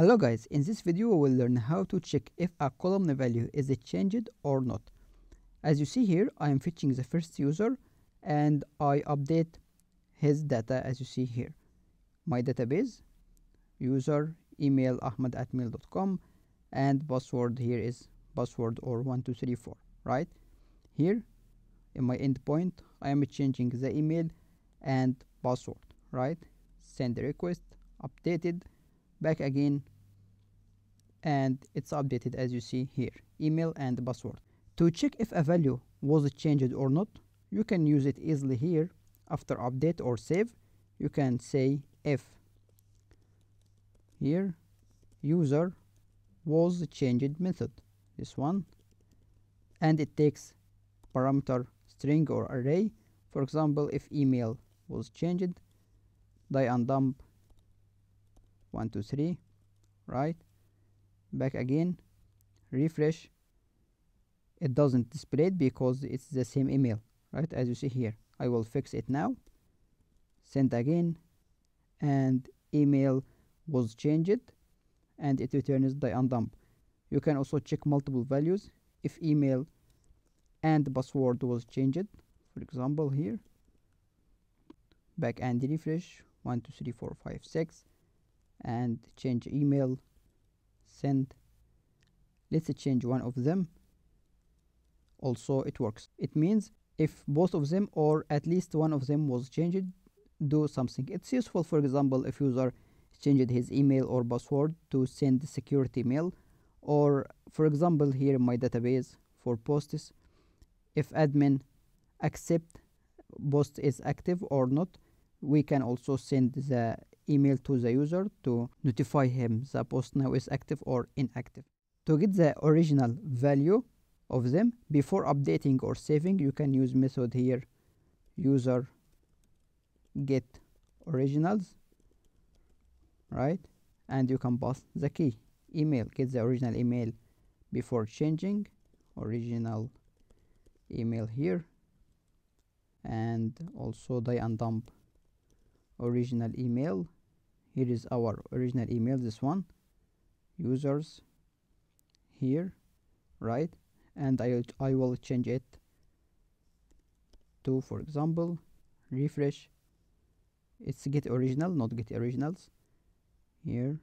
Hello guys, in this video we will learn how to check if a column value is changed or not. As you see here, I am fetching the first user and I update his data as you see here. My database, user, email ahmed@mail.com, and password here is password or 1234, right? Here in my endpoint, I am changing the email and password, right? Send request, updated, back again, and it's updated as you see here, email and password. To check if a value was changed or not, you can use it easily here. After update or save, you can say if here user was changed method, this one, and it takes parameter string or array. For example, if email was changed, die and dump 123, right? Back again, refresh, it doesn't display it because it's the same email, right? As you see here, I will fix it now. Send again, and email was changed and it returns die and dump. You can also check multiple values if email and password was changed. For example here, back and refresh 1 2 3 4 5 6 and change email, send. Let's change one of them. Also it works. It means if both of them or at least one of them was changed, do something. It's useful, for example, if user changed his email or password to send security mail, or for example here in my database for posts, if admin accept post is active or not, we can also send the email to the user to notify him the post now is active or inactive. To get the original value of them before updating or saving, you can use method here, user get originals, right? And you can pass the key, email, get the original email before changing, original email here, and also die and dump original email. Here is our original email, this one, users here, right? And I will change it to, for example, refresh, it's get original, not get originals. Here,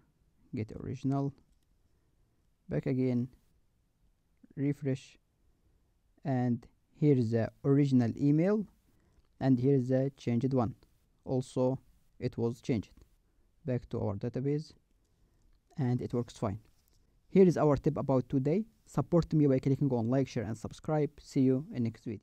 get original, back again, refresh, and here is the original email, and here is the changed one. Also it was changed. Back to our database, and it works fine. Here is our tip about today. Support me by clicking on like, share and subscribe. See you in next video.